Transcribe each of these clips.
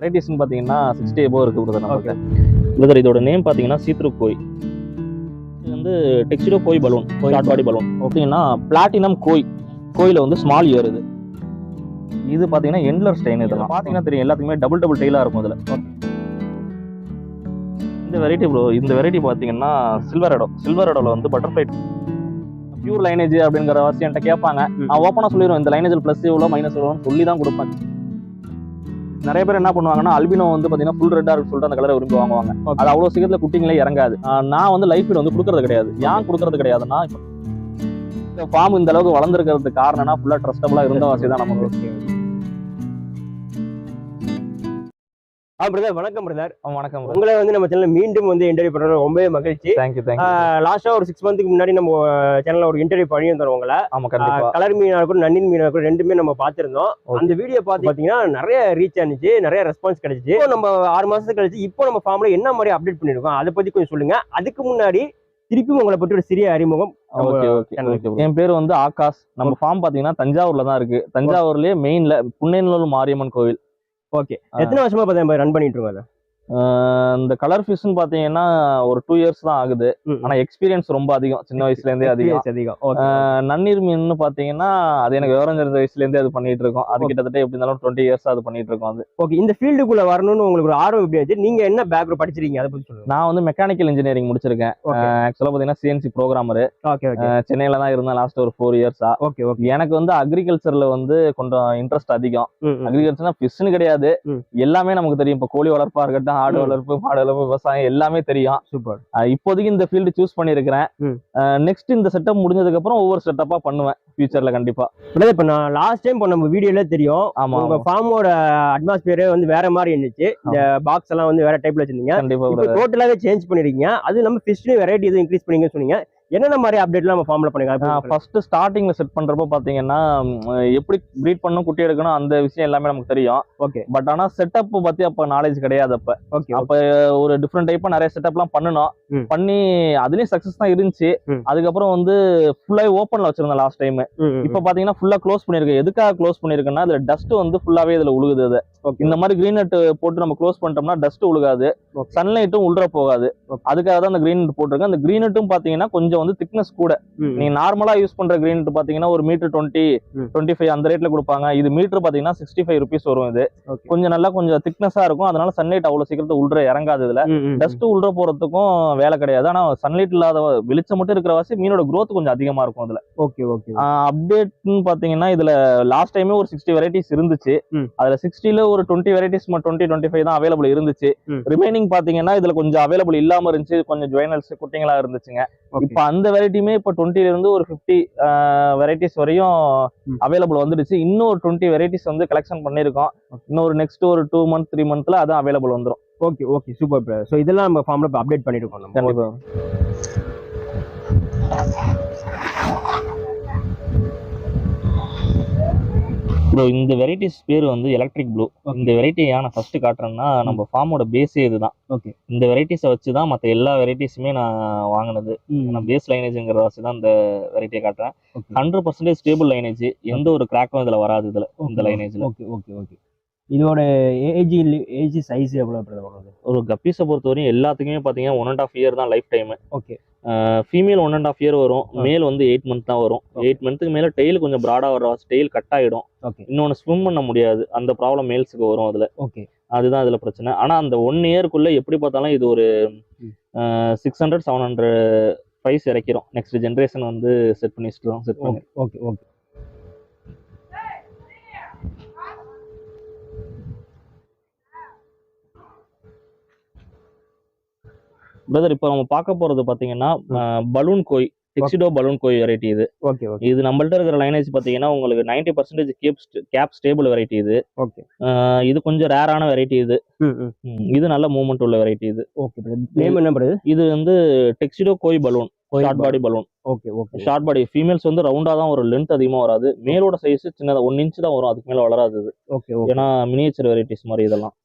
வெரைட்டிஸ்னு பார்த்தீங்கன்னா 60 எபோவ் இருக்கு பிரதர் நமக்கு. பிரதர் இதோட நேம் பார்த்தீங்கன்னா சீத்ரு கோய். இது வந்து tuxedo koi balloon, short body balloon. பார்த்தீங்கன்னா பிளாட்டினம் கோய், கோயில வந்து ஸ்மால் இயர் இது. இது பார்த்தீங்கன்னா எண்ட்லர் ஸ்டைன். இதெல்லாம் பார்த்தீங்கன்னா தெரியும், எல்லாத்துக்குமே டபுள் டெய்லாக இருக்கும் இதில். இந்த வெரைட்டி ப்ரோ, இந்த வெரைட்டி பார்த்தீங்கன்னா சில்வர் எடோல வந்து பட்டர்ஃப்ளை பியூர் லைனேஜ் அப்படிங்கிற வாசி என்கிட்ட கேட்பாங்க. நான் ஓப்பனாக சொல்லிடுவேன், இந்த லைனேஜில் ப்ளஸ் எவ்வளோ மைனஸ் எவ்வளோன்னு சொல்லி தான் கொடுப்பேன். நிறைய பேர் என்ன பண்ணுவாங்கன்னா, அல்பினோ வந்து பார்த்தீங்கன்னா ஃபுல் ரெட்டாக இருக்கு சொல்லிட்டு அந்த கலரை விரும்பி வாங்குவாங்க. அது அவ்வளோ சீக்கிரத்தில் குட்டிங்களே இறங்காது. நான் வந்து லைஃப் ஃபீட் வந்து கொடுக்கறது கிடையாது. ஏன் கொடுக்கறது கிடையாதுன்னா, இப்போ ஃபார்ம் இந்த அளவுக்கு வளர்ந்துருக்கிறதுக்கு காரணம்னா ஃபுல்லாக ட்ரஸ்டபுளாக இருந்த வாசி தான் நமக்கு. பிரதர் வணக்கம் பிரதர். வணக்கம். உங்களை வந்து நம்ம சேனல் மீண்டும் வந்து இன்டர்வியூ பண்றது ரொம்பவே மகிழ்ச்சி. தேங்க்யூ. லாஸ்டா ஒரு 6 மந்த்துக்கு முன்னாடி நம்ம சேனல்ல ஒரு இன்டர்வியூ பண்ணியிருந்தோம் உங்களை. ஆமா கண்டிப்பா. கலர் மீனா இருக்கும், நன்னின் மீனா இருக்கும், ரெண்டுமே நம்ம பார்த்திருந்தோம். அந்த வீடியோ பாத்தீங்கன்னா நிறைய ரீச் ஆனிச்சு, நிறைய ரெஸ்பான்ஸ் கிடைச்சிச்சு. இப்போ நம்ம 6 மாசத்துக்கு கழிச்சு இப்போ நம்ம ஃபார்ம்ல என்ன மாதிரி அப்டேட் பண்ணிருக்கோம் அதை பத்தி கொஞ்சம் சொல்லுங்க. அதுக்கு முன்னாடி திருப்பி உங்களை பற்றி ஒரு சிறிய அறிமுகம். என் பேர் வந்து ஆகாஷ். நம்ம ஃபார்ம் பாத்தீங்கன்னா தஞ்சாவூர்ல தான் இருக்கு. தஞ்சாவூர்லயே மெயின்ல புன்னைநல்லூர் மாரியம்மன் கோவில். ஓகே, எத்தனை வருஷமா ரன் பண்ணிட்டு இருக்கோம்? இந்த கலர் ஃபிஷ்னு பாத்தீங்கன்னா ஒரு 2 இயர்ஸ் தான் ஆகுது. ஆனா எக்ஸ்பீரியன்ஸ் ரொம்ப அதிகம், சின்ன வயசுல இருந்தே அதிகம். நன்னீர் மீன் பாத்தீங்கன்னா அது எனக்கு விவரம் தெரிஞ்ச வயசுல இருந்தே அது பண்ணிட்டு இருக்கோம். அது கிட்டத்தட்ட எப்படி இருந்தாலும் 20 இயர்ஸ் அது பண்ணிட்டு இருக்கோம். அது ஓகே. இந்த ஃபீல்டுக்குள்ள வரணும்னு உங்களுக்கு ஒரு ஆர்வம் எப்படி ஆச்சு? நீங்க என்ன பேக்ரவுண்ட் படிச்சிருக்கீங்க அதை பத்தி சொல்லுங்க. நான் வந்து மெக்கானிக்கல் இன்ஜினியரிங் முடிச்சிருக்கேன். ஆக்சுவலா பாத்தீங்கன்னா சிஎன்சி ப்ரோக்ராமர். சென்னையில தான் இருந்தேன் லாஸ்ட் ஒரு 4 இயர்ஸா. எனக்கு வந்து அக்ரிகல்ச்சர்ல வந்து கொஞ்சம் இன்ட்ரெஸ்ட் அதிகம். அக்ரிகல்ச்சர்னா ஃபிஷ்னு கிடையாது, எல்லாமே நமக்கு தெரியும். இப்போ கோழி வளர்ப்பா இருக்கட்டும், ஆடு வளர்ப்பு, மாடு வளர்ப்பு, விவசாயம் எல்லாமே தெரியும். சூப்பர். இப்போதைக்கு இந்த ஃபீல்டு சூஸ் பண்ணிருக்கிறேன். நெக்ஸ்ட் இந்த செட்டப் முடிஞ்சதுக்கு அப்புறம் ஒவ்வொரு செட்டப்பா பண்ணுவேன் ஃபியூச்சர்ல கண்டிப்பா. இப்ப நான் லாஸ்ட் டைம் நம்ம வீடியோல தெரியும், உங்க ஃபார்மோட அட்மாஸ்பியரே வந்து வேற மாதிரி இருந்துச்சு. இந்த பாக்ஸ் எல்லாம் வந்து வேற டைப்ல வச்சிருந்தீங்க. கண்டிப்பா டோட்டலாவே சேஞ்ச் பண்ணிருக்கீங்க. அது நம்ம ஃபிஷ் வெரைட்டி எதுவும் இன்க்ரீஸ் பண்ணீங்கன்னு சொன்னீங்க. என்னென்ன மாதிரி அப்டேட்லாம் நம்ம ஃபார்ம்ல பண்ணிருக்கோம்? ஃபர்ஸ்ட் ஸ்டார்டிங்ல செட் பண்றப்ப பாத்தீங்கன்னா எப்படி ப்ரீட் பண்ணணும், குட்டி எடுக்கணும், அந்த விஷயம் எல்லாமே நமக்கு தெரியும். ஓகே. பட் ஆனா செட்டப் பத்தி அப்ப நாலேஜ் கிடையாது. அப்ப ஒரு டிஃப்ரெண்ட் டைப்பா நிறைய செட்டப்லாம் பண்ணணும். பண்ணி அதுலயும் சக்சஸ் தான் இருந்துச்சு. அதுக்கப்புறம் வந்து ஃபுல்லாவே ஓப்பன்ல வச்சிருந்தேன் லாஸ்ட் டைம். இப்ப பாத்தீங்கன்னா ஃபுல்லா க்ளோஸ் பண்ணிருக்கேன். எதுக்காக க்ளோஸ் பண்ணிருக்கேன்னா, அதுல டஸ்ட் வந்து ஃபுல்லாவே இதுல உழுகுது. அது இந்த மாதிரி கிரீன் நெட் போட்டு நம்ம க்ளோஸ் பண்ணிட்டோம்னா டஸ்ட் உழுகாது, சன்லைட்டும் உள்ள போகாது. அதுக்காக தான் அந்த கிரீன் நெட் போட்டிருக்கேன். அந்த கிரீன் நெட்டும் பாத்தீங்கன்னா கொஞ்சம் வந்து திக்னஸ் கூட. நீங்க நார்மலா யூஸ் பண்ற கிரீன் நெட் பாத்தீங்கன்னா ஒரு மீட்டர் 20-25 அந்த ரேட்ல கொடுப்பாங்க. இது மீட்டர் பாத்தீங்கன்னா 65 rupees வரும். இது கொஞ்சம் திக்னஸா இருக்கும். அதனால சன்லைட் அவ்வளவு சீக்கிரத்தை உள்ள இறங்காது. இதுல டஸ்ட் உள்ள போறதுக்கும் வேலை கிடையாது. ஆனா சன்லைட் இல்லாத வெளிச்சம் மட்டும் இருக்கிற வாசி மீனோட growth கொஞ்சம் அதிகமா இருக்கும் அதுல. அப்டேட்னு பாத்தீங்கன்னா இதுல லாஸ்ட் டைமே ஒரு 60 வெரைட்டிஸ் இருந்துச்சு. அதுல 60ல ஒரு 20 வெரைட்டிஸ் 20-25 தான் அவைலபிள் இருந்துச்சு. ரிமைனிங் பாத்தீங்கன்னா இதுல கொஞ்சம் அவைலபிள் இல்லாம இருந்துச்சு. கொஞ்சம் ஜுவனல்ஸ் குட்டிங்களா இருந்துச்சுங்க. இப்ப அந்த வெரைட்டியுமே இப்ப 20ல இருந்து ஒரு 50 வெரைட்டிஸ் வரையும் அவைலபிள் வந்துடுச்சு. இன்னும் ஒரு 20 வெரைட்டிஸ் வந்து கலெக்ஷன் பண்ணிருக்கோம். இன்னொரு நெக்ஸ்ட் ஒரு 2 month 3 monthல அது அவைலபிள் வந்துடும். Okay super. சோ இதெல்லாம் நம்ம ஃபார்ம்ல அப்டேட் பண்ணிருக்கோம். கண்டிப்பா. ப்ரோ இந்த வெரைட்டிஸ் பேர் வந்து எலக்ட்ரிக் ப்ளூ. இந்த வெரைட்டியை நான் ஃபர்ஸ்ட் காட்டுறேன்னா, நம்ம ஃபார்மோட பேஸே இதுதான். இந்த வெரைட்டிஸை வச்சு தான் மற்ற எல்லா வெரைட்டிஸுமே நான் வாங்கினது. நான் பேஸ் லைனேஜ்ங்கிற வச்சு தான் இந்த வெரைட்டியை காட்டுறேன். 100% ஸ்டேபிள் லைனேஜ், எந்த ஒரு கிராக்கும் இதுல வராது. இதுல இந்த லைனேஜ்ல இதோட ஏஜ் சைஸ் எவ்வளவு வருது? ஒரு கப்பீஸை பொறுத்தவரையும் எல்லாத்துக்குமே பாத்தீங்கன்னா 1.5 year தான் லைஃப் டைம். ஃபீமேல் 1.5 year வரும். மேல் வந்து 8 month தான் வரும். 8 monthக்கு மேல டெய்ல் கொஞ்சம் ப்ராடா வர டெய்ல் கட் ஆயிடும். இன்னொன்னு ஸ்விம் பண்ண முடியாது. அந்த ப்ராப்ளம் மேல்ஸுக்கு வரும் அதுல. அதுதான் இதுல பிரச்சனை. ஆனா அந்த 1 yearக்குள்ள எப்படி பார்த்தாலும் இது ஒரு 600-700 பிரைஸ் இறக்கிறோம். நெக்ஸ்ட் ஜென்ரேஷன் வந்து செட் பண்ணி. பிரதர் இப்ப நம்ம பார்க்க போறது பாத்தீங்கன்னா பலூன் கோய், டெக்ஸ்டிடோ பலூன் கோய் வெரைட்டி. இது இது நம்மள்ட்ட இருக்கிற லைனேஜ் பாத்தீங்கன்னா உங்களுக்கு 90% கேப் ஸ்டேபிள் வெரைட்டி. இது இது கொஞ்சம் ரேரான வெரைட்டி. இது நல்ல மூவ்மெண்ட் உள்ள வெரைட்டி. இது வந்து tuxedo koi balloon, short body balloon. Short body females வந்து ரவுண்டா தான் ஒரு லென்த் அதிகமா வராது. மேலோட சைஸ் சின்னதா 1 inch தான் வரும். அதுக்கு மேல வளராது. ஏன்னா மினியேச்சர் வெரைட்டிஸ் மாதிரி இதெல்லாம்.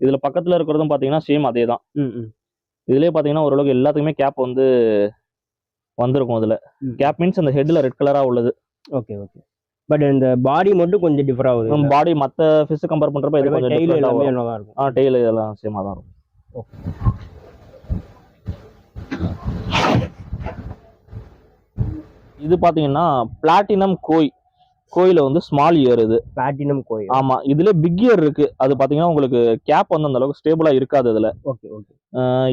இதுல பக்கத்துல இருக்கிறதும் பாத்தீங்கன்னா சேம் அதே தான். இதுலயே பாத்தீங்கன்னா ஓரளவுக்கு எல்லாத்துக்குமே கேப் வந்து வந்திருக்கும். இதுல கேப் மீன்ஸ் அந்த ஹெட்ல ரெட் கலரா உள்ளது. பட் இந்த பாடி மட்டும் கொஞ்சம் டிஃபர் ஆகுது. பாடி மத்த ஃபிஷ் கம்பேர் பண்றப்ப இது கொஞ்சம் டெய்ல் எல்லாமே நல்லா இருக்கும். டெய்ல் இதெல்லாம் சேமா தான் இருக்கும். இது பாத்தீங்கன்னா பிளாட்டினம் கோயில வந்து ஸ்மால் இயர். இது பிளாட்டினம் கோயில். ஆமா, இதுல பிக் இயர் இருக்கு. அது பாத்தீங்கன்னா உங்களுக்கு கேப் வந்து அந்த அளவுக்கு ஸ்டேபிளா இருக்காது இதுல. Okay okay.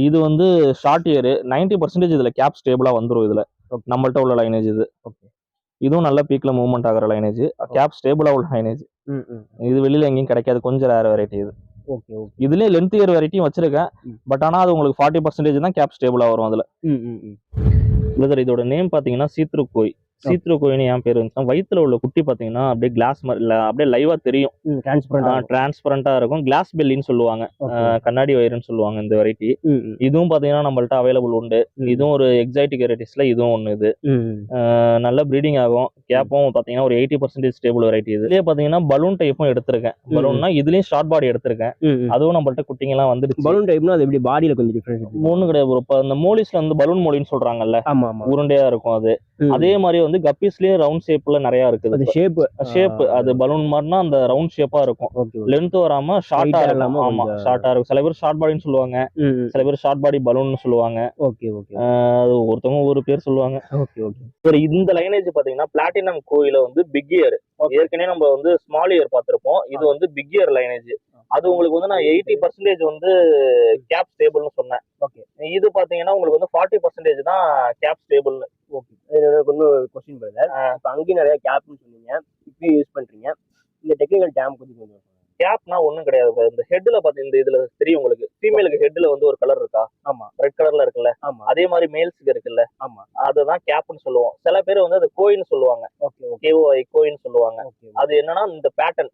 இது வந்து ஷார்ட் இயர். 90% இதுல கேப் ஸ்டேபிளா வந்துரும் இதுல. நம்மள்ட்ட உள்ள லைனேஜ் இது. ஓகே. இதுவும் நல்ல பீக்ல மூவ்மெண்ட் ஆகிற லைனேஜ், கேப் ஸ்டேபிளா உள்ள லைனேஜ். இது வெளியில எங்கேயும் கிடைக்காது, கொஞ்சம் ரேர் வெரைட்டி இது. Okay okay. இதுலயே லென்த் இயர் வெரைட்டியும் வச்சிருக்கேன். பட் ஆனா அது உங்களுக்கு 40% தான் கேப் ஸ்டேபிளா வரும் அதுல. இதோட நேம் பாத்தீங்கன்னா சீத்ரு கோய். சீத்ரு கோயின்னு ஏன் பேர் வந்துச்சுன்னா, வயிற்றுல உள்ள குட்டி பாத்தீங்கன்னா அப்படியே கிளாஸ் மாதிரி இல்ல, அப்படியே லைவா தெரியும். டிரான்ஸ்பரண்டா இருக்கும். கிளாஸ் பெல்லின்னு சொல்லுவாங்க, கண்ணாடி வயிறுன்னு சொல்லுவாங்க இந்த வெரைட்டி. இதுவும் பாத்தீங்கன்னா நம்மள்ட்ட அவைலபிள் உண்டு. இதுவும் ஒரு எக்ஸாட்டிக் வெரைட்டிஸ்ல இதுவும் ஒண்ணு. இது நல்ல ப்ரீடிங் ஆகும். கேப்பும் பாத்தீங்கன்னா ஒரு 80% ஸ்டேபிள் வெரைட்டி. இதுலயே பாத்தீங்கன்னா பலூன் டைப்பும் எடுத்திருக்கேன். பலூன்னா இதுலயும் ஷார்ட் பாடி எடுத்திருக்கேன். அதுவும் நம்மள்ட்ட குட்டிங்க எல்லாம் வந்துருச்சு. பலூன் டைப்னா அது எப்படி பாடியில கொஞ்சம் டிஃபரன்ஸ் ஒண்ணு கிடையாது. இப்ப இந்த மோலிஸ்ல வந்து பலூன் மோலின்னு சொல்றாங்கல்ல, உருண்டையா இருக்கும் அது. அதே மாதிரி வந்து கப்பீஸ்லயே ரவுண்ட் ஷேப்ல நிறைய இருக்குது. ஷேப் அது பலூன் மாதிரினா அந்த ரவுண்ட் ஷேப்பா இருக்கும். லென்த் வராம ஷார்ட்டா இருக்கும். ஆமா, ஷார்ட்டா இருக்கும். சில பேர் ஷார்ட் பாடின்னு சொல்லுவாங்க, சில பேர் ஷார்ட் பாடி பலூன் சொல்லுவாங்க. Okay okay. ஒருத்தவங்க ஒரு பேர் சொல்லுவாங்க. Okay okay. இந்த லைனேஜ் பாத்தீங்கன்னா பிளாட்டினம் கோயில வந்து பிக் இயர். ஏற்கனவே நம்ம வந்து ஸ்மால் இயர் பார்த்திருப்போம். இது வந்து பிக் இயர் லைனேஜ். அது உங்களுக்கு வந்து நான் 80% வந்து கேப் ஸ்டேபிள்னு சொன்னேன். ஓகே. இது பாத்தீங்கன்னா உங்களுக்கு வந்து 40% தான் கேப் ஸ்டேபிள்னு. ஓகே. என்னோட இன்னொரு क्वेश्चन பிரதர், இப்போ அங்கேயும் நிறைய கேப்னு சொன்னீங்க, இப்பயும் யூஸ் பண்றீங்க. இந்த டெக்னிக்கல் டேம் கொஞ்சம் கேப்னா ஒண்ணும் கிடையாது. இந்த ஹெட்ல பாத்தீங்கன்னா இதுல தெரியும் உங்களுக்கு, ஃபீமேலுக்கு ஹெட்ல வந்து ஒரு கலர் இருக்கா? ஆமா, ரெட் கலர்ல இருக்குல்ல. ஆமா. அதே மாதிரி மேல்ஸ்க்கு இருக்குல்ல. ஆமா, அதுதான் கேப்னு சொல்லுவோம். சில பேர் வந்து அது கோயின்னு சொல்லுவாங்க. ஓகே, கேஓஐ கோயின்னு சொல்லுவாங்க. அது என்னன்னா இந்த பேட்டர்ன்.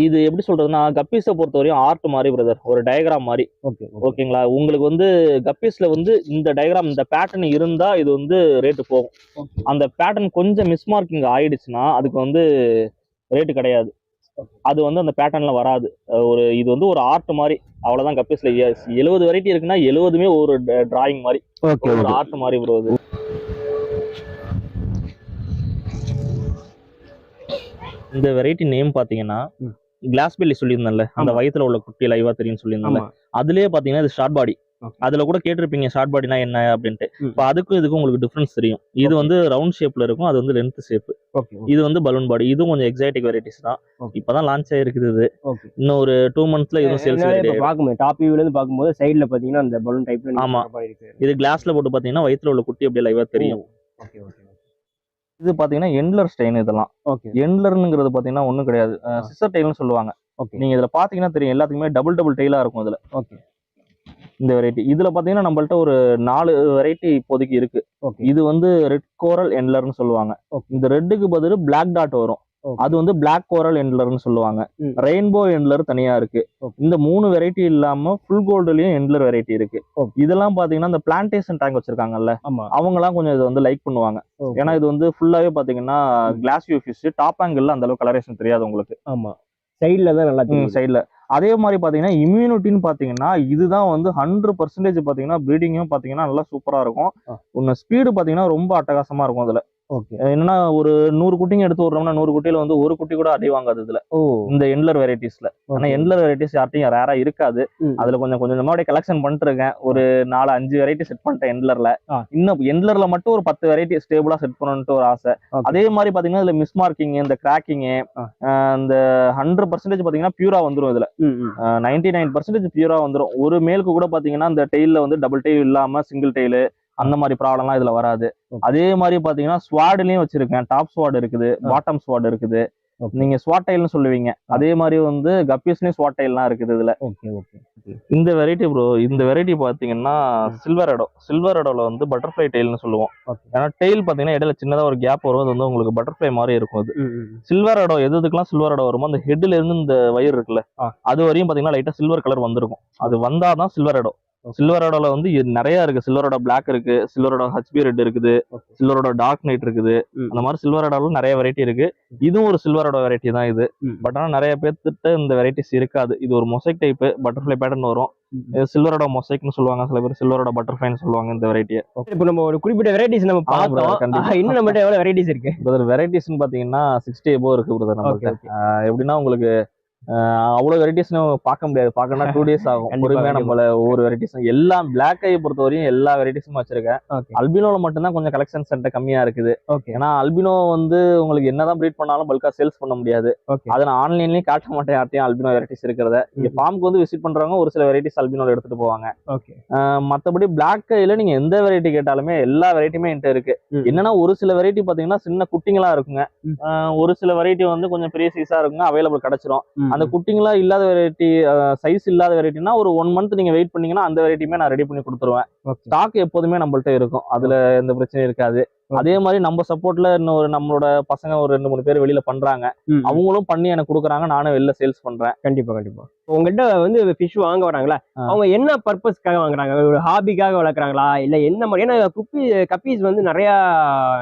இது எப்படி சொல்றதுன்னா, கப்பீஸை பொறுத்த வரையும் ஆர்ட் மாதிரி பிரதர், ஒரு டயக்ராம் மாதிரி. ஓகேங்களா? உங்களுக்கு வந்து கப்பீஸ்ல வந்து இந்த டயக்ராம், இந்த பேட்டர்ன் இருந்தா இது வந்து ரேட்டு போகும். அந்த பேட்டர்ன் கொஞ்சம் மிஸ்மார்க்கிங் ஆயிடுச்சுன்னா அதுக்கு வந்து ரேட்டு கிடையாது. அது வந்து அந்த பேட்டர்ன்ல வராது. இது வந்து ஒரு ஆர்ட் மாதிரி, அவ்வளவுதான். கப்பீஸ்ல 70 வெரைட்டி இருக்குன்னா 70மே ஒரு டிராயிங் மாதிரி, ஒரு ஆர்ட் மாதிரி வருவது. இந்த வெரைட்டி நேம் பாத்தீங்கன்னா கிளாஸ் பெல்லி சொல்லியிருந்தேன்ல, அந்த வயித்துல உள்ள குட்டி லைவா தெரியும் சொல்லியிருந்தேன்ல, அதுலயே பாத்தீங்கன்னா இது ஷார்ட் பாடி. அதுல கூட கேட்டிருப்பீங்க ஷார்ட் பாடினா என்ன அப்படின்ட்டு. இப்ப அதுக்கும் இதுக்கும் உங்களுக்கு டிஃபரன்ஸ் தெரியும். இது வந்து ரவுண்ட் ஷேப்ல இருக்கும், அது வந்து லென்த் ஷேப். இது வந்து பலூன் பாடி. இதுவும் கொஞ்சம் எக்ஸாட்டிக் வெரைட்டிஸ் தான். இப்பதான் லான்ச் ஆயிருக்குது இது. இன்னும் ஒரு 2 monthsல இதுவும் சேல்ஸ் பாக்கும்போது டாப் வியூல இருந்து பாக்கும்போது சைடுல பாத்தீங்கன்னா அந்த பலூன் டைப்ல. ஆமா, இது கிளாஸ்ல போட்டு பாத்தீங்கன்னா வயித்துல உள்ள குட்டி அப்படியே லைவா தெரியும். இது பாத்தீங்கன்னா எண்ட்லர் ஸ்டைன். இதெல்லாம் எண்ட்லர்ங்கிறது பாத்தீங்கன்னா ஒண்ணும் கிடையாது, சிசர் டெயில்னு சொல்லுவாங்க. நீங்க இதுல பாத்தீங்கன்னா தெரியும், எல்லாத்துக்குமே டபுள் டெயிலா இருக்கும் இதுல. இந்த வெரைட்டி இதுல பாத்தீங்கன்னா நம்மள்ட்ட ஒரு 4 வெரைட்டி இப்போதைக்கு இருக்கு. இது வந்து ரெட் கோரல் எண்ட்லர்னு சொல்லுவாங்க. இந்த ரெட்டுக்கு பதில் பிளாக் டாட் வரும், அது வந்து பிளாக் கோரல் எண்ட்லர்னு சொல்லுவாங்க. ரெயின்போ எண்ட்லர் தனியா இருக்கு. இந்த 3 வெரைட்டி இல்லாம ஃபுல் கோல்டுலயும் எண்ட்லர் வெரைட்டி இருக்கு. இதெல்லாம் பாத்தீங்கன்னா இந்த பிளான்டேஷன் டேங்க் வச்சிருக்காங்கல்ல, அவங்க எல்லாம் கொஞ்சம் இது வந்து லைக் பண்ணுவாங்க. ஏன்னா இது வந்து ஃபுல்லாவே பாத்தீங்கன்னா glass view fish. Top angle அந்த அளவுக்கு கலரேஷன் தெரியாது உங்களுக்கு. ஆமா, சைட்ல தான் நல்லா சைட்ல. அதே மாதிரி பாத்தீங்கன்னா இம்யூனிட்டின்னு பாத்தீங்கன்னா இதுதான் வந்து 100% பாத்தீங்கன்னா ப்ரீடிங்கும் பாத்தீங்கன்னா நல்லா சூப்பரா இருக்கும். உன்ன ஸ்பீடு பாத்தீங்கன்னா ரொம்ப அட்டகாசமா இருக்கும் அதுல. என்னன்னா ஒரு 100 குட்டிங்க எடுத்து விடுறோம்னா 100 குட்டியில வந்து ஒரு குட்டி கூட அடி வாங்காது இதுல, இந்த எண்ட்லர் வெரைட்டிஸ்ல. ஆனா எண்ட்லர் வெரைட்டிஸ் யார்ட்டையும் ரேரா இருக்காது. அதுல கொஞ்சம் கொஞ்சமா கலெக்ஷன் பண்ணிட்டு இருக்கேன். ஒரு 4-5 வெரைட்டி செட் பண்ணிட்டேன் எண்ட்லர்ல. இன்னும் எண்ட்லர்ல மட்டும் ஒரு 10 வெரைட்டி ஸ்டேபிளா செட் பண்ணணும்னு ஒரு ஆசை. அதே மாதிரி பாத்தீங்கன்னா இதுல மிஸ் மார்க்கிங், இந்த கிராக்கிங், இந்த 100% பாத்தீங்கன்னா பியூரா வந்துரும். இதுல 99% பியூரா வந்துரும். ஒரு மேலுக்கு கூட பாத்தீங்கன்னா இந்த டெய்ல வந்து டபுள் டெயில் இல்லாம சிங்கிள் டெய்லு அந்த மாதிரி ப்ராப்ளம்லாம் இதுல வராது. அதே மாதிரி பாத்தீங்கன்னா ஸ்வாட்லயும் வச்சிருக்கேன். டாப் ஸ்வாட் இருக்குது, பாட்டம் ஸ்வாட் இருக்குது. நீங்க ஸ்வாட் டைல்னு சொல்லுவீங்க, அதே மாதிரி வந்து கப்பீஸ்லயும் ஸ்வாட் டைல்லாம் இருக்குது இதுல. இந்த வெரைட்டி ப்ரோ, இந்த வெரைட்டி பாத்தீங்கன்னா சில்வர் எடோல வந்து பட்டர்ஃபிளை டெயில்னு சொல்லுவோம். ஏன்னா டெயில் பாத்தீங்கன்னா இடையில சின்னதா ஒரு கேப் வரும், அது வந்து உங்களுக்கு பட்டர்ஃபிளை மாதிரி இருக்கும். அது சில்வர் எடோ. எதுக்கெல்லாம் சில்வர் எடோ வருமோ, அந்த ஹெட்ல இருந்து இந்த வயிறு இருக்குல்ல, அது வரையும் பாத்தீங்கன்னா லைட்டா சில்வர் கலர் வந்திருக்கும். அது வந்தாதான் சில்வர் எடோ. சில்வரோட வந்து நிறைய இருக்கு. சில்வரோட பிளாக் இருக்கு, சில்வரோட ஹச்பி ரெட் இருக்குது, சில்வரோட டார்க் நைட் இருக்குது. அந்த மாதிரி சில்வரோட நிறைய வெரைட்டி இருக்கு. இதுவும் ஒரு சில்வரோட வெரைட்டி தான் இது. பட் ஆனா நிறைய பேர்த்திட்ட இந்த வெரைட்டிஸ் இருக்காது. இது ஒரு மொசைக் டைப் பட்டர்ஃபிளை பேட்டர்ன் வரும். சில்வரோட மொசைக்னு சொல்லுவாங்க, சில பேர் சில்வரோட பட்டர்ஃபிளைன்னு சொல்லுவாங்க இந்த வெரைட்டியை. இப்போ நம்ம ஒரு குறிப்பிட்ட வெரைட்டிஸ் நம்ம பார்த்தோம். இன்னும் நம்மகிட்ட எவ்வளவு வெரைட்டிஸ் இருக்கு பிரதர்? வெரைட்டிஸ்னு பாத்தீங்கன்னா 60 above இருக்கு பிரதர் நம்மகிட்ட. எப்படின்னா உங்களுக்கு அவ்வளவு வெரைட்டிஸ் பார்க்க முடியாது. பார்க்கணும்னா 2 days ஆகும். பொறுமையா நம்மள ஒவ்வொரு வெரைட்டிஸும் எல்லாம் பிளாக் ஐ பொறுத்தவரையும் எல்லா வெரைட்டிஸும் வச்சிருக்கேன். அல்பினோல மட்டும்தான் கொஞ்சம் கலெக்ஷன் சென்டர் கம்மியா இருக்குது. ஏன்னா அல்பினோ வந்து உங்களுக்கு என்னதான் ப்ரீட் பண்ணாலும் பல்கா சேல்ஸ் பண்ண முடியாது. அதை நான் ஆன்லைன்லயும் காட்ட மாட்டேன் யார்ட்டையும் அல்பினோ வெரைட்டிஸ் இருக்கிறத. இங்க ஃபார்முக்கு வந்து விசிட் பண்றவங்க ஒரு சில வெரைட்டிஸ் அல்பினோல எடுத்துட்டு போவாங்க. மத்தபடி பிளாக் ஐல நீங்க எந்த வெரைட்டி கேட்டாலுமே எல்லா வெரைட்டியுமே என்கிட்ட இருக்கு. என்னன்னா ஒரு சில வெரைட்டி பாத்தீங்கன்னா சின்ன குட்டிங்களா இருக்குங்க. ஒரு சில வெரைட்டி வந்து கொஞ்சம் பெரிய சைஸா இருக்குங்க, அவைலபிள் கிடைச்சிரும். அந்த குட்டிங்களா இல்லாத வெரைட்டி, சைஸ் இல்லாத வெரைட்டினா ஒரு 1 month நீங்க வெயிட் பண்ணீங்கன்னா அந்த வெரைட்டியுமே நான் ரெடி பண்ணி கொடுத்துருவேன். ஸ்டாக் எப்போதுமே நம்மள்ட்ட இருக்கும், அதுல எந்த பிரச்சனையும் இருக்காது. அதே மாதிரி நம்ம சப்போர்ட்ல இன்னொரு நம்மளோட பசங்க ஒரு 2-3 பேர் வெளியில பண்றாங்க. அவங்களும் பண்ணி எனக்கு கொடுக்குறாங்க, நானும் வெளில சேல்ஸ் பண்றேன். கண்டிப்பா உங்ககிட்ட வந்து ஃபிஷ் வாங்க வராங்களா, அவங்க என்ன பர்பஸ்க்காக வாங்குறாங்க? ஒரு ஹாபிக்காக வளர்க்குறாங்களா இல்ல என்ன மாதிரி? ஏன்னா கப்பீஸ் வந்து நிறைய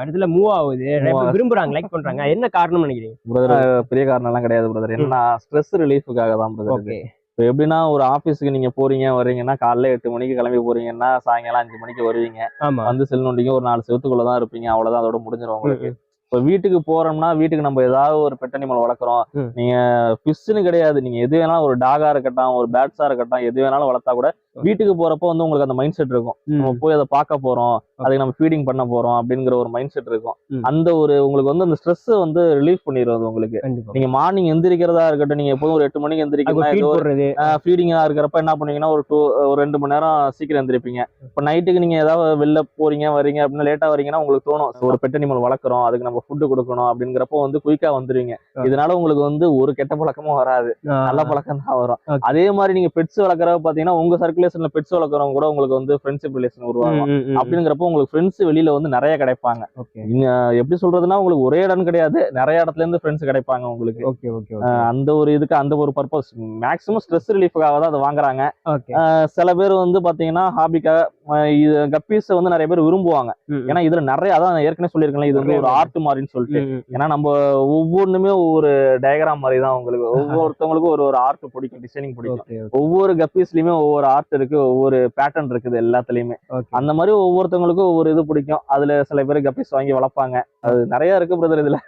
இடத்துல மூவ் ஆகுது, விரும்புறாங்க, லைக் பண்றாங்க. என்ன காரணம் நினைக்கிறீங்க? பிரதர் பெரிய காரணம் எல்லாம் கிடையாது பிரதர். என்னன்னா ஸ்ட்ரெஸ் ரிலீஃபுக்காக தான் பிரதர். இப்போ எப்படின்னா ஒரு ஆஃபீஸுக்கு நீங்க போறீங்க வர்றீங்கன்னா காலைல 8 மணிக்கு கிளம்பி போறீங்கன்னா சாயங்காலம் 5 மணிக்கு வருவீங்க. வந்து செல் நோண்டிங்க ஒரு 4 செவத்துக்குள்ளதான் இருப்பீங்க, அவ்வளவுதான், அதோட முடிஞ்சிடும் உங்களுக்கு. இப்போ வீட்டுக்கு போறோம்னா வீட்டுக்கு நம்ம ஏதாவது ஒரு பெட் அனிமல் வளர்க்குறோம். நீங்க ஃபிஷ்னு கிடையாது, நீங்க எது வேணாலும், ஒரு டாகா இருக்கட்டும், ஒரு பேட்ஸா இருக்கட்டும், எது வேணாலும் வளர்த்தா கூட வீட்டுக்கு போறப்போ வந்து உங்களுக்கு அந்த மைண்ட் செட் இருக்கும். நம்ம போய் அதை பார்க்க போறோம், அதுக்கு நம்ம ஃபீடிங் பண்ண போறோம் அப்படிங்கிற ஒரு மைண்ட் செட் இருக்கும். அந்த ஒரு உங்களுக்கு வந்து அந்த ஸ்ட்ரெஸ் வந்து ரிலீஃப் பண்ணிடுறது உங்களுக்கு. நீங்க மார்னிங் எந்திரிக்கிறதா இருக்கட்டும், நீங்க எப்போதும் ஒரு 8 மணிக்கு எந்திரிக்கிறீங்கன்னா ஃபீடிங்கா இருக்கிறப்ப என்ன பண்ணுவீங்கன்னா ஒரு 2 மணி நேரம் சீக்கிரம் எந்திரிப்பீங்க. இப்போ நைட்டுக்கு நீங்க ஏதாவது வெளில போறீங்க வரீங்க அப்படின்னு லேட்டா வரீங்கன்னா உங்களுக்கு தோணும் ஒரு பெட் அனிமல் வளர்க்குறோம், அதுக்கு நம்ம ஃபுட்டு கொடுக்கணும் அப்படிங்கிறப்போ வந்து குயிக்கா வந்துருவீங்க. இதனால உங்களுக்கு வந்து ஒரு கெட்ட பழக்கமும் வராது, நல்ல பழக்கம் தான் வரும். அதே மாதிரி நீங்க பெட்ஸ் வளர்க்குறப்ப பாத்தீங்கன்னா உங்க சர்க்குலேஷன்ல பெட்ஸ் வளர்க்குறவங்க கூட உங்களுக்கு வந்து ஃப்ரெண்ட்ஷிப் ரிலேஷன் உருவாகும். அப்படிங்கிறப்போ உங்களுக்கு ஃப்ரெண்ட்ஸ் வெளியில வந்து நிறைய கிடைப்பாங்க. நீங்க எப்படி சொல்றதுன்னா உங்களுக்கு ஒரே இடம் கிடையாது, நிறைய இடத்துல இருந்து ஃப்ரெண்ட்ஸ் கிடைப்பாங்க உங்களுக்கு. அந்த ஒரு இதுக்கு அந்த ஒரு பர்பஸ், மேக்ஸிமம் ஸ்ட்ரெஸ் ரிலீஃபுக்காக தான் அதை வாங்குறாங்க. சில பேர் வந்து பாத்தீங்கன்னா ஹாபிக்காக கப்பீஸ் வந்து நிறைய பேர் விரும்புவாங்க. ஏன்னா இதுல நிறைய, அதான் ஏற்கனவே சொல்லியிருக்கேன், இது வந்து ஒரு ஆர்ட் மாதிரின்னு சொல்லிட்டு. ஏன்னா நம்ம ஒவ்வொன்றுமே ஒவ்வொரு டயக்ராம் மாதிரி தான் உங்களுக்கு. ஒவ்வொருத்தவங்களுக்கும் ஒரு ஆர்ட் பிடிக்கும், டிசைனிங் பிடிக்கும். ஒவ்வொரு கப்பீஸ்லயுமே ஒவ்வொரு ஆர்ட் இருக்கு, ஒவ்வொரு பேட்டர்ன் இருக்குது எல்லாத்துலயுமே. அந்த மாதிரி ஒவ்வொருத்தவங்களுக்கும் ஒவ்வொரு இது பிடிக்கும். அதுல சில பேர் கப்பீஸ் வாங்கி வளர்ப்பாங்க. அது நிறைய இருக்கு பிரதர், இதுல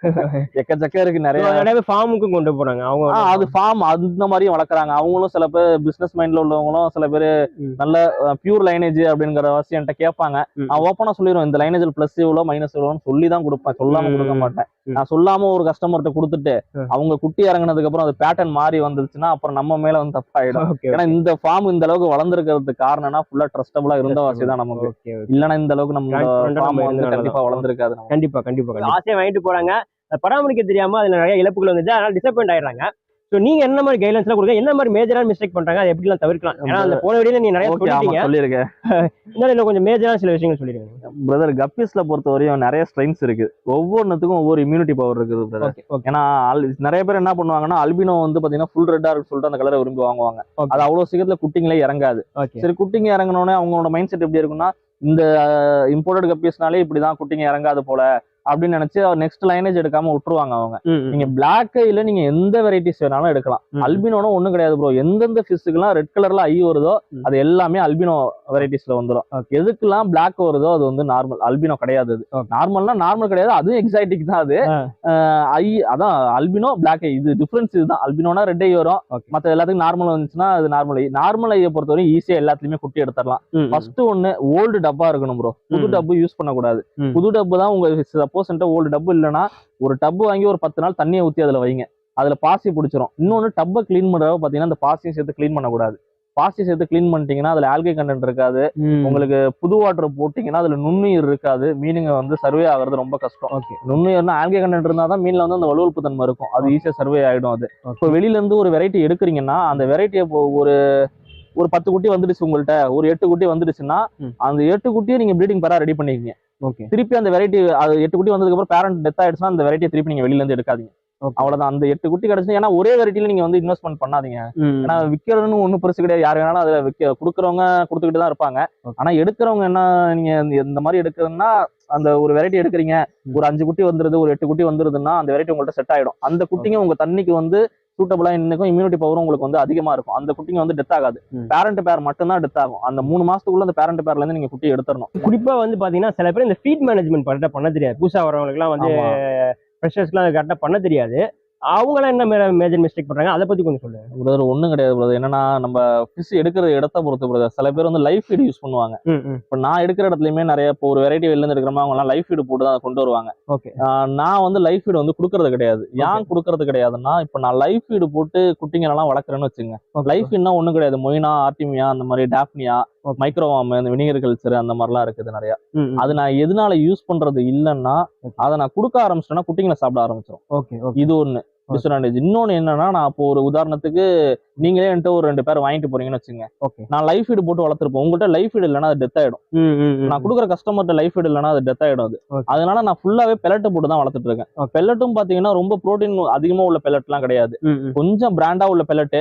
எக்கச்சக்க இருக்கு. நிறைய ஃபார்முக்கும் கொண்டு போறாங்க அவங்க. அது ஃபார்ம் அந்த மாதிரியும் வளர்க்குறாங்க. அவங்களும் சில பேர் பிசினஸ் மைண்ட்ல உள்ளவங்களும் சில பேர் நல்ல பியூர் லைனேஜ் அப்படிங்கிற அவசியம் என்கிட்ட கேட்பாங்க. நான் ஓப்பனா சொல்லிடுவேன், இந்த லைனேஜ் பிளஸ் இவ்வளோ மைனஸ் இவ்வளோன்னு சொல்லி தான் கொடுப்பேன், சொல்லாம கொடுக்க மாட்டேன். நான் சொல்லாம ஒரு கஸ்டமர்கிட்ட கொடுத்துட்டு அவங்க குட்டி இறங்கினதுக்கு அப்புறம் அது பேட்டர்ன் மாறி வந்துருச்சுன்னா அப்புறம் நம்ம மேல வந்து தப்பாயிடும். ஏன்னா இந்த ஃபார்ம் இந்த அளவுக்கு வளர்ந்துருக்கிறதுக்கு காரணம்னா ஃபுல்லா ட்ரஸ்டபிளா இருந்த வாசி தான் நமக்கு. இல்லைன்னா இந்த அளவுக்கு நம்ம வந்து கண்டிப்பா வளர்ந்துருக்காது. கண்டிப்பா ஆசையை வாங்கிட்டு போறாங்க, பராமரிக்க தெரியாம அதுல நிறைய இழப்புகள் வந்துச்சு, அதனால டிசப்பாயிண்ட் ஆயிடுறாங்க. சோ நீங்க என்ன மாதிரி கைட்லைன்ஸ் எல்லாம் கொடுங்க, என்ன மாதிரி மேஜரான மிஸ்டேக் பண்றாங்க, அதை எப்படி எல்லாம் தவிர்க்கலாம்? ஏன்னா அந்த போன வீடியோல நீங்க நிறைய சொல்லியிருக்கேன், இன்னும் கொஞ்சம் மேஜரான சில விஷயங்கள் சொல்லிருக்கீங்க. பிரதர் கப்பீஸ்ல பொறுத்த வரையும் நிறைய ஸ்ட்ரென்த்ஸ் இருக்கு, ஒவ்வொன்றுத்துக்கும் ஒவ்வொரு இம்யூனிட்டி பவர் இருக்குது பிரதர். ஏன்னா நிறைய பேர் என்ன பண்ணுவாங்கன்னா அல்பினோ வந்து பாத்தீங்கன்னா ஃபுல் ரெட்டா இருக்கு சொல்லிட்டு அந்த கலரை விரும்பி வாங்குவாங்க. அது அவ்வளவு சீக்கிரத்துல குட்டிங்களே இறங்காது. சரி குட்டிங்க இறங்கினோடனே அவங்களோட மைண்ட் செட் எப்படி இருக்குன்னா, இந்த இம்போர்ட்டட் கப்பீஸ்னாலே இப்படிதான் குட்டிங்க இறங்காது போல அப்படின்னு நினைச்சு நெக்ஸ்ட் லைனேஜ் எடுக்காம விட்டுருவாங்க அவங்க. நீங்க பிளாக் ஐல நீங்க எந்த வெரைட்டிஸ் வேணாலும் எடுக்கலாம். அல்பினோனா ஒண்ணும் கிடையாது ப்ரோ. எந்தெந்த ஃபிஷ்க்குலாம் ரெட் கலர்ல ஐ வருதோ அது எல்லாமே அல்பினோ வெரைட்டிஸ்ல வந்துடும். எதுக்கெல்லாம் பிளாக் வருதோ அது வந்து நார்மல், அல்பினோ கிடையாது. அது நார்மல்னா நார்மல் கிடையாது, அதுவும் எக்ஸாட்டிக் தான். அது ஐ அதான் அல்பினோ பிளாக் ஐ, இது டிஃபரன்ஸ் இதுதான். அல்பினோனா ரெட் ஐ வரும், மற்ற எல்லாத்துக்கும் நார்மல் வந்துச்சுன்னா அது நார்மல் ஐ. நார்மல் ஐயை பொறுத்தவரை ஈஸியா எல்லாத்துலயுமே குட்டி எடுத்துடலாம். ஃபர்ஸ்ட் ஒண்ணு ஓல்டு டப்பா இருக்கணும் ப்ரோ, புது டப்பு யூஸ் பண்ணக்கூடாது. புது டப்பு தான் உங்க ஓல்டு டப்பு இல்லைன்னா ஒரு டப்பு வாங்கி ஒரு 10 நாள் தண்ணியை ஊற்றி அதுல வைங்க, அதுல பாசி பிடிச்சிரும். இன்னொன்னு டப்பை கிளீன் பண்றப்ப பாத்தீங்கன்னா அந்த பாசியும் சேர்த்து கிளீன் பண்ணக்கூடாது. பாசி சேர்த்து கிளீன் பண்ணிட்டீங்கன்னா அதுல ஆல்கே கண்டென்ட் இருக்காது. உங்களுக்கு புது வாட்டர் போட்டீங்கன்னா அதுல நுண்ணுயிர் இருக்காது, மீனுங்க வந்து சர்வே ஆகிறது ரொம்ப கஷ்டம். நுண்ணுயிர்னா ஆல்கே கண்டென்ட் இருந்தா தான் மீன்ல வந்து அந்த வலுவழுப்பு தன்மை இருக்கும், அது ஈஸியா சர்வே ஆயிடும். அது இப்போ வெளியில இருந்து ஒரு வெரைட்டி எடுக்கிறீங்கன்னா அந்த வெரைட்டியை ஒரு 10 குட்டி வந்துடுச்சு உங்கள்கிட்ட, ஒரு 8 குட்டி வந்துடுச்சுன்னா அந்த 8 குட்டியை நீங்க ப்ரீடிங் பேரா ரெடி பண்ணிக்கீங்க. திருப்பி அந்த வெரைட்டி 8 குட்டி வந்ததுக்கு அப்புறம் பேரண்ட் டெத் ஆயிடுச்சுன்னா அந்த வெரைட்டியை திருப்பி நீங்க வெளியில இருந்து எடுக்காதீங்க. அவ்வளவுதான். அந்த 8 குட்டி கிடைச்சு, ஏன்னா ஒரே வெரைட்டில நீங்க வந்து இன்வெஸ்ட்மெண்ட் பண்ணாதீங்க. ஏன்னா விற்கிறதுன்னு ஒன்றும் பெருசு கிடையாது. யார் வேணாலும் அதுல கொடுக்குறவங்க கொடுத்துக்கிட்டு தான் இருப்பாங்க. ஆனா எடுக்கிறவங்க என்ன, நீங்க இந்த மாதிரி எடுக்கிறதுன்னா அந்த ஒரு வெரைட்டி எடுக்கிறீங்க, ஒரு 5 குட்டி வந்துருது, ஒரு 8 குட்டி வந்துருதுன்னா அந்த வெரைட்டி உங்கள்ட்ட செட் ஆயிடும். அந்த குட்டிங்க உங்க தண்ணிக்கு வந்து சூட்டபிளா இன்னைக்கும் இம்யூனிட்டி பவரும் உங்களுக்கு வந்து அதிகமா இருக்கும். அந்த குட்டிங்க வந்து டெத் ஆகாது. பேரண்ட் பேர் மட்டும் தான் டெத் ஆகும். அந்த 3 மாசத்துக்குள்ள அந்த பேரண்ட் பேர்ல இருந்து நீங்க குட்டி எடுத்துடணும். குறிப்பா வந்து பாத்தீங்கன்னா சில பேர் இந்த ஃபீட் மேனேஜ்மெண்ட் பண்ண தெரியாது. புதுசா வரவங்களுக்கு எல்லாம் வந்து ஃப்ரெஷர்ஸ்க்குலாம் கரெக்டா பண்ண தெரியாது. அவங்களாம் என்ன மேஜர் மிஸ்டேக் பண்றாங்க, அதை பத்தி கொஞ்சம் சொல்லுங்க. பிரதர் ஒண்ணும் கிடையாது பிரதர். என்னன்னா நம்ம ஃபிஷ் எடுக்கிற இடத்த பொறுத்து பிரதர். சில பேர் வந்து லைஃப் ஃபீட் யூஸ் பண்ணுவாங்க. இப்ப நான் எடுக்கிற இடத்துலயுமே நிறைய இப்போ ஒரு வெரைட்டி வெளில இருந்து எடுக்கிறோமா, அவங்க எல்லாம் லைஃப் ஃபீட் போட்டு தான் கொண்டு வருவாங்க. நான் வந்து லைஃப் ஃபீட் வந்து கொடுக்கறது கிடையாது. ஏன் கொடுக்கறது கிடையாதுன்னா, இப்ப நான் லைஃப் ஃபீட் போட்டு குட்டிங்க எல்லாம் வளர்க்குறேன்னு வச்சுங்க. லைஃப் ஃபீட்னா ஒண்ணும் கிடையாது. மொயினா, ஆர்டிமியா, அந்த மாதிரி டாப்னியா, மைக்ரோவாம், இந்த வினிகர் கல்ச்சர் அந்த மாதிரிலாம் இருக்குது நிறைய. அது நான் எதனால யூஸ் பண்றது இல்லைன்னா, அதை நான் கொடுக்க ஆரம்பிச்சிட்டேன்னா குட்டிங்களை சாப்பிட ஆரம்பிச்சிடும். இது ஒண்ணு டிஸ்அட்வான்டேஜ். இன்னொன்னு என்னன்னா, நான் இப்போ ஒரு உதாரணத்துக்கு நீங்களே என்கிட்ட ஒரு 2 பேர் வாங்கிட்டு போறீங்கன்னு வச்சுங்க. நான் லைஃப் ஃபீட் போட்டு வளர்த்துருப்போம். உங்கள்கிட்ட லைஃப் ஃபீட் இல்லைன்னா அது டெத் ஆயிடும். நான் கொடுக்குற கஸ்டமர்கிட்ட லைஃப் ஃபீட் இல்லைன்னா அது டெத் ஆயிடும். அது அதனால நான் ஃபுல்லாவே பெல்லட் போட்டு தான் வளர்த்துட்டு இருக்கேன். பெல்லட்டும் பாத்தீங்கன்னா ரொம்ப ப்ரோட்டீன் அதிகமா உள்ள பெல்லட்லாம் கிடையாது. கொஞ்சம் பிராண்டா உள்ள பெல்லட்.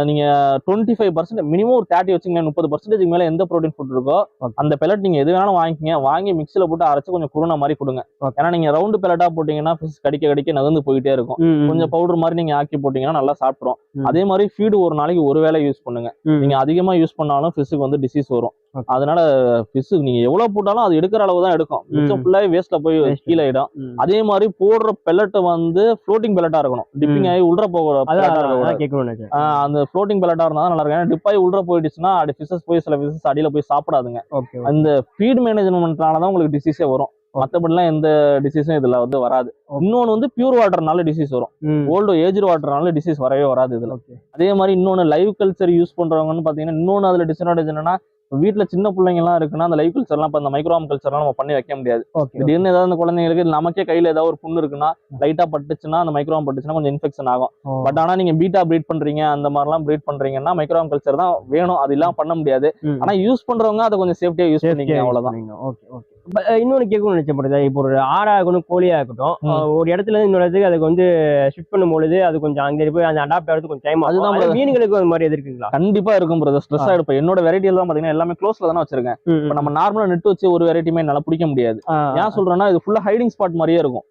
நீங்க 25% மினிமம் ஒரு 30 வச்சுங்க, 30% மேல எந்த ப்ரோட்டீன் ஃபுட் இருக்கோ அந்த பெல்லட் நீங்க எது வேணாலும் வாங்கிக்கங்க. வாங்கி மிக்சில போட்டு அரைச்சு கொஞ்சம் குருணை மாதிரி கொடுங்க. ஏன்னா நீங்க ரவுண்டு பெல்லட்டா போட்டீங்கன்னா ஃபிஷ் கடிக்க கடிக்க நகர்ந்து போயிட்டே இருக்கும். கொஞ்சம் பவுடர் மாதிரி நீங்க ஆக்கி போட்டீங்கன்னா நல்லா சாப்பிடும். அதே மாதிரி ஃபீடு ஒரு நாளைக்கு ஒரு வேளை யூஸ் பண்ணுங்க. நீங்க அதிகமா யூஸ் பண்ணாலும் ஃபிஷ்க்கு வந்து டிசீஸ் வரும். அதனால ஃபிஷ் நீங்க எவ்வளவு போட்டாலும் அது எடுக்கிற அளவு தான் எடுக்கும். மிச்சம் ஃபுல்லாவே வேஸ்ட்ல போய் கீழே ஆயிடும். அதே மாதிரி போடுற பெல்லட் வந்து ஃப்ளோட்டிங் பெல்லட்டா இருக்கணும். டிப்பிங் ஆகி உள்ள போகிற அந்த ஃப்ளோட்டிங் பெல்லட்டா இருந்தா நல்லா இருக்கும். டிப் ஆகி உள்ள போயிடுச்சுன்னா அது ஃபிஷஸ் போய் சில ஃபிஷஸ் அடியில போய் சாப்பிடாதுங்க. அந்த ஃபீட் மேனேஜ்மெண்ட்னாலதான் உங்களுக்கு டிசீஸே வரும். மற்றபடிலாம் எந்த டிசீஸும் இதுல வந்து வராது. இன்னொன்னு வந்து பியூர் வாட்டர்னால டிசீஸ் வரும். ஓல்டு ஏஜ் வாட்டர்னால டிசீஸ் வரவே வராது இதுல. அதே மாதிரி இன்னொன்னு லைவ் கல்ச்சர் யூஸ் பண்றவங்கன்னு பாத்தீங்கன்னா, இன்னொன்னு அதுல டிஸ்அட்வான்டேஜ் என்னன்னா, வீட்டுல சின்ன பிள்ளைங்க எல்லாம் இருக்குன்னா அந்த லைவ் கல்ச்சர் எல்லாம் அந்த மைக்ரோவாம் கல்ச்சர் எல்லாம் நம்ம பண்ணி வைக்க முடியாது. திடீர்னு ஏதாவது அந்த குழந்தைங்களுக்கு நமக்கே கையில ஏதாவது ஒரு புண்ணு இருக்குன்னா, லைட்டா பட்டுச்சுன்னா அந்த மைக்ரோவாம் பட்டுச்சுன்னா கொஞ்சம் இன்ஃபெக்ஷன் ஆகும். பட் ஆனா நீங்க பீட்டா பிரீட் பண்றீங்க, அந்த மாதிரி எல்லாம் பிரீட் பண்றீங்கன்னா மைக்ரோவாம் கல்ச்சர் தான் வேணும். அது எல்லாம் பண்ண முடியாது. ஆனா யூஸ் பண்றவங்க அதை கொஞ்சம் சேஃப்டியா யூஸ் பண்ணீங்க, அவ்வளவுதான். இன்னொன்னு கேட்கணும்னு நினைச்சப்படுது. இப்போ ஒரு ஆடா இருக்கட்டும், கோழியா இருக்கட்டும், ஒரு இடத்துல இருந்து இன்னொரு இடத்துக்கு அதுக்கு வந்து ஷிஃப்ட் பண்ணும்போது அது கொஞ்சம் அங்க போய் அந்த அடாப்ட் ஆகிறதுக்கு கொஞ்சம் டைம். அதுதான் மீன்களுக்கு அது மாதிரி எது இருக்குங்களா? கண்டிப்பா இருக்கும் பிரதர். ஸ்ட்ரெஸ் ஆயிடும். என்னோட வெரைட்டி எல்லாம் பாத்தீங்கன்னா எல்லாமே க்ளோஸ்ல தானே வச்சிருக்கேன். இப்ப நம்ம நார்மலா நெட் வச்சு ஒரு வெரைட்டியுமே நல்லா பிடிக்க முடியாது. ஏன் சொல்றேன்னா, இது ஃபுல்லா ஹைடிங் ஸ்பாட் மாதிரியே இருக்கும்.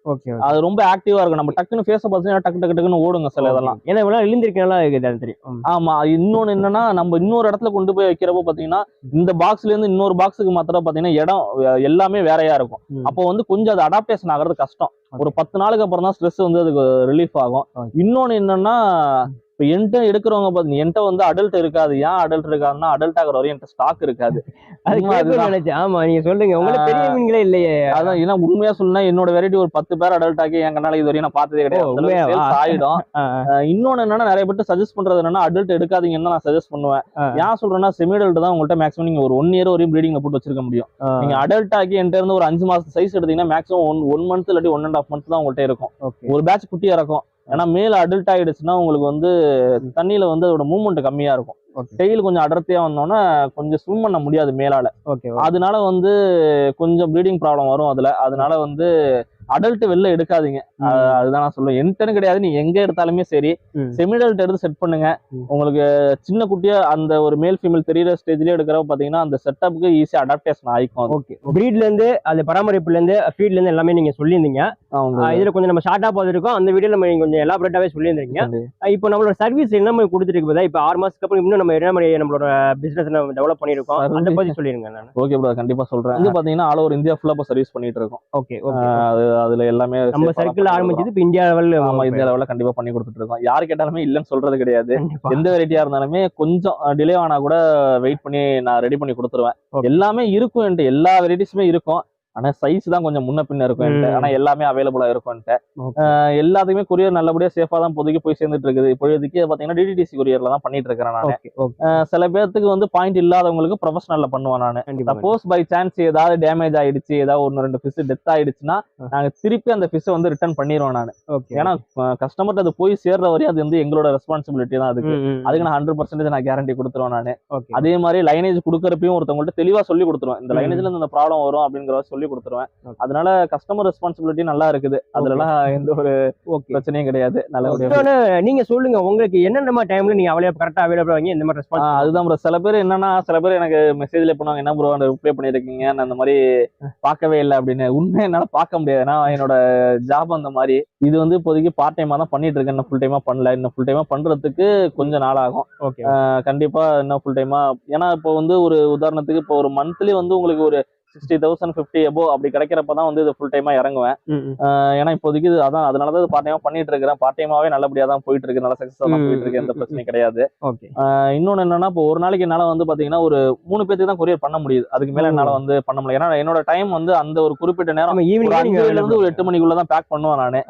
அது ரொம்ப ஆக்டிவா இருக்கும். நம்ம டக்குன்னு ஃபேஸ பார்த்தீங்கன்னா டக்கு டக்கு டக்குன்னு ஓடுங்க சில இதெல்லாம். ஏன்னா இவ்வளவு எழுந்திருக்கனால அது தெரியும். ஆமா. இன்னொன்னு என்னன்னா, நம்ம இன்னொரு இடத்துல கொண்டு போய் வைக்கிறப்போ பாத்தீங்கன்னா, இந்த பாக்ஸ்ல இருந்து இன்னொரு பாக்ஸுக்கு மாத்திரம் பாத்தீங்கன்னா இடம் எல்லாமே வேறையா இருக்கும். அப்போ வந்து கொஞ்சம் அது அடாப்டேஷன் ஆகிறது கஷ்டம். ஒரு 10 நாளுக்கு அப்புறம் தான் ஸ்ட்ரெஸ் வந்து அதுக்கு ரிலீஃப் ஆகும். இன்னொன்னு என்னன்னா, இப்ப என்கிட்ட எடுக்கிறவங்க பாத்தீங்க, என்கிட்ட வந்து அடல்ட் இருக்காது. ஏன் அடல்ட் இருக்காதுன்னா, அடல்ட் ஆகிற வரையும் என்கிட்ட ஸ்டாக் இருக்காது. ஆமா, நீங்க சொல்லுங்க, உங்களுக்கு பெரிய மீன்களே இல்லையே. அதான், ஏன்னா உண்மையா சொல்லுனா என்னோட வெரைட்டி ஒரு 10 பேர் அடல்ட் ஆகி என் கண்ணால இது வரையும் நான் பார்த்ததே கிடையாது. ஆயிடும். இன்னொன்னு என்னன்னா, நிறைய பேர் சஜஸ்ட் பண்றது என்னன்னா, அடல்ட் எடுக்காதீங்கன்னு நான் சஜஸ்ட் பண்ணுவேன். ஏன் சொல்றேன்னா, செமி அடல்ட் தான் உங்கள்ட்ட மேக்ஸிமம் நீங்க ஒரு 1 இயர் வரையும் ப்ரீடிங்ல போட்டு வச்சிருக்க முடியும். நீங்க அடல்ட் ஆகி என்கிட்ட இருந்து ஒரு 5 மாசம் சைஸ் எடுத்தீங்கன்னா மேக்ஸிமம் 1 மந்த் இல்லாட்டி 1.5 மந்த் தான் உங்கள்ட்ட இருக்கும். ஒரு பேட்ச் குட்டி இறக்கும். ஏன்னா மேல அடல்ட் ஆயிடுச்சுன்னா உங்களுக்கு வந்து தண்ணியில வந்து அதோட மூவ்மெண்ட் கம்மியா இருக்கும். டெய்ல் கொஞ்சம் அடர்த்தியா வந்தோன்னா கொஞ்சம் ஸ்விம் பண்ண முடியாது மேலால. அதனால வந்து கொஞ்சம் ப்ளீடிங் ப்ராப்ளம் வரும் அதுல. அதனால வந்து அடல்ட் வெளில எடுக்காதீங்க. அதுதான் நான் சொல்லுவேன். என்கிட்ட கிடையாது, நீ எங்க எடுத்தாலுமே சரி செமி அடல்ட் எடுத்து செட் பண்ணுங்க. உங்களுக்கு சின்ன குட்டியா அந்த ஒரு மேல் ஃபீமேல் தெரியற ஸ்டேஜ்லயே எடுக்கிறப்ப பாத்தீங்கன்னா அந்த செட்டப்புக்கு ஈஸியா அடாப்டேஷன் ஆயிக்கும். ஓகே, பிரீட்ல இருந்து அந்த பராமரிப்புல இருந்து ஃபீட்ல இருந்து எல்லாமே நீங்க சொல்லியிருந்தீங்க. இதுல கொஞ்சம் நம்ம ஷார்ட்டா பார்த்துருக்கோம். அந்த வீடியோ நம்ம கொஞ்சம் எலாபரேட்டாவே சொல்லியிருந்தீங்க. இப்போ நம்மளோட சர்வீஸ் என்ன மாதிரி கொடுத்துட்டு இருக்கு. இப்போ 6 மாசத்துக்கு அப்புறம் இன்னும் நம்ம என்ன மாதிரி நம்மளோட பிசினஸ் டெவலப் பண்ணிருக்கோம், அதை பத்தி சொல்லிருங்க. ஓகே ப்ரோ, கண்டிப்பா சொல்றேன். இது பாத்தீங்கன்னா ஆல் ஓவர் இந்தியா ஃபுல்லா சர்வீஸ் பண்ணிட்டு இருக்கோம். ஓகே, அதுல எல்லாமே நம்ம சர்க்கிள் ஆரம்பிச்சது இப்போ இந்தியா லெவல்ல. ஆமா, இந்தியா லெவல்ல கண்டிப்பா பண்ணி கொடுத்துட்டு இருக்கோம். யாரு கேட்டாலுமே இல்லன்னு சொல்றது கிடையாது. எந்த வெரைட்டியா இருந்தாலுமே கொஞ்சம் டிலே ஆனா கூட வெயிட் பண்ணி நான் ரெடி பண்ணி கொடுத்துருவேன். எல்லாமே இருக்கும் என்கிட்ட, எல்லா வெரைட்டிஸுமே இருக்கும். ஆனா சைஸ் தான் கொஞ்சம் முன்ன பின்ன இருக்கும். ஆனா எல்லாமே அவைலபிளா இருக்கும். எல்லாத்துக்குமே கொரியர் நல்லபடியா சேஃபா தான் இப்போதைக்கு போய் சேர்ந்துட்டு இருக்குது. இப்போதைக்கு பாத்தீங்கன்னா டிடிடிசி கொரியர்ல தான் பண்ணிட்டு இருக்கிறேன் நான். சில பேருக்கு வந்து பாயிண்ட் இல்லாதவங்களுக்கு ப்ரொஃபஷனல்ல பண்ணுவேன் நான். சப்போஸ் பை சான்ஸ் ஏதாவது டேமேஜ் ஆயிடுச்சு, ஏதாவது 1-2 ஃபிஷ் டெத் ஆயிடுச்சுன்னா நாங்க திருப்பி அந்த ஃபிஷ் வந்து ரிட்டர்ன் பண்ணிடுவோம் நான். ஏன்னா கஸ்டமர்ட்ட அது போய் சேர்ற வரையும் அது வந்து எங்களோட ரெஸ்பான்சிபிலிட்டி தான். அதுக்கு நான் 100% நான் கேரண்டி கொடுத்துருவேன் நான். அதே மாதிரி லைனேஜ் கொடுக்கறப்பையும் ஒருத்தவங்கள்ட்ட தெளிவா சொல்லி கொடுத்துருவேன். இந்த லைனேஜ்ல இந்த ப்ராப்ளம் வரும் அப்படிங்கிற சொல்லி சொல்லி கொடுத்துருவேன். அதனால கஸ்டமர் ரெஸ்பான்சிபிலிட்டி நல்லா இருக்குது, அதுலலாம் எந்த ஒரு பிரச்சனையும் கிடையாது. நல்லபடியா நீங்க சொல்லுங்க, உங்களுக்கு என்னென்ன டைம்ல நீங்க கரெக்டா அவைலபிள் வாங்கி இந்த மாதிரி ரெஸ்பான்ஸ்? அதுதான் ப்ரோ, சில பேர் என்னன்னா, சில பேர் எனக்கு மெசேஜ்ல பண்ணுவாங்க, என்ன ப்ரோ ரிப்ளை பண்ணிருக்கீங்க, நான் அந்த மாதிரி பார்க்கவே இல்லை அப்படின்னு. உண்மை என்னால பார்க்க முடியாது, ஏன்னா என்னோட ஜாப் அந்த மாதிரி. இது வந்து இப்போதைக்கு பார்ட் டைமா தான் பண்ணிட்டு இருக்கேன், இன்னும் ஃபுல் டைமா பண்ணல. இன்னும் ஃபுல் டைமா பண்றதுக்கு கொஞ்சம் நாள் ஆகும். கண்டிப்பா இன்னும் ஃபுல் டைமா. ஏன்னா இப்போ வந்து ஒரு உதாரணத்துக்கு இப்போ ஒரு மந்த்லி வந்து உங்களுக்கு ஒரு 60,000 50 above அப்படி கிடைக்கிறப்பதான் வந்து இது ஃபுல் டைமா இறங்குவேன். ஏன்னா இப்போதைக்கு அதான், அதனாலதான் பார்ட் டைமா பண்ணிட்டு இருக்கிறேன். பார்ட் டைமாவே நல்லபடியா தான் போயிட்டு இருக்கு, நல்ல சக்சஸா தான் போயிட்டு இருக்கு, எந்த பிரச்சனையும் கிடையாது. இன்னொன்னு என்னன்னா, இப்போ ஒரு நாளைக்கு என்னால வந்து பாத்தீங்கன்னா ஒரு 3 பேருக்கு தான் கொரியர் பண்ண முடியுது, அதுக்கு மேல என்னால வந்து பண்ண முடியல. ஏன்னா என்னோட டைம் வந்து அந்த ஒரு குறிப்பிட்ட நேரம் ஈவினிங்ல இருந்து ஒரு 8 மணிக்குள்ளதான் பேக் பண்ணுவேன் நானு.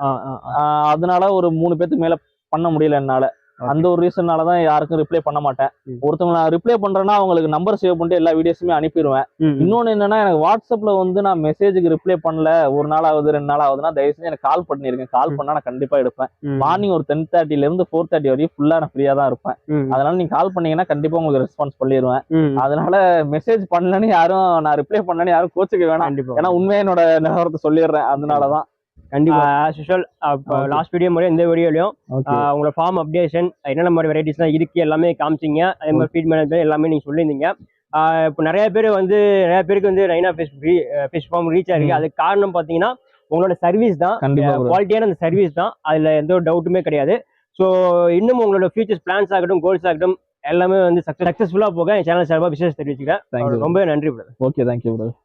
அதனால ஒரு 3 பேருக்கு மேல பண்ண முடியல என்னால. அந்த ஒரு ரீசன்னாலதான் யாருக்கும் ரிப்ளை பண்ண மாட்டேன். ஒருத்தவங்க நான் ரிப்ளை பண்றேன்னா அவங்களுக்கு நம்பர் சேவ் பண்ணிட்டு எல்லா வீடியோஸுமே அனுப்பிடுவேன். இன்னொன்னு என்னன்னா, எனக்கு வாட்ஸ்அப்ல வந்து நான் மெசேஜுக்கு ரிப்ளை பண்ணல, ஒரு நாள் ஆகுது 2 நாள் ஆகுதுன்னா தயவு செஞ்சு எனக்கு கால் பண்ணிருக்கேன். கால் பண்ணா நான் கண்டிப்பா எடுப்பேன். மார்னிங் ஒரு 10:30 இருந்து 4:30 வரையும் ஃபுல்லா நான் ஃப்ரீயா தான் இருப்பேன். அதனால நீங்க கால் பண்ணீங்கன்னா கண்டிப்பா உங்களுக்கு ரெஸ்பான்ஸ் பண்ணிடுவேன். அதனால மெசேஜ் பண்ணலன்னு யாரும், நான் ரிப்ளை பண்ணலன்னு யாரும் கோச்சுக்க வேணாம், ஏன்னா உண்மையா என்னோட நிலவரத்தை சொல்லிடுறேன். அதனாலதான் கண்டிப்பா ஆஸ் யூசுவல் லாஸ்ட் வீடியோ மாதிரி இந்த வீடியோலயும் உங்களோட ஃபார்ம் அப்டேஷன் என்னென்ன மாதிரி வெரைட்டிஸ்லாம் இருக்கு எல்லாமே காமிச்சிங்க. அதே மாதிரி ஃபீட் மேனேஜ்மெண்ட் எல்லாமே நீங்க சொல்லியிருந்தீங்க. இப்போ நிறைய பேருக்கு வந்து ரைனா ஃபிஷ் ஃபார்ம் ரீச் ஆயிருக்கு. அதுக்கு காரணம் பார்த்தீங்கன்னா உங்களோட சர்வீஸ் தான், குவாலிட்டியான அந்த சர்வீஸ் தான், அதுல எந்த ஒரு டவுட்டுமே கிடையாது. ஸோ இன்னும் உங்களோட ஃபியூச்சர்ஸ் பிளான்ஸ் ஆகட்டும், கோல்ஸ் ஆகட்டும் எல்லாமே வந்து சக்ஸஸ்ஃபுல்லா போக என் சேனல் சார்பாக விசேஷம் தெரிவிச்சுக்கிறேன். ரொம்ப நன்றி பிரதர். Okay, thank you brother.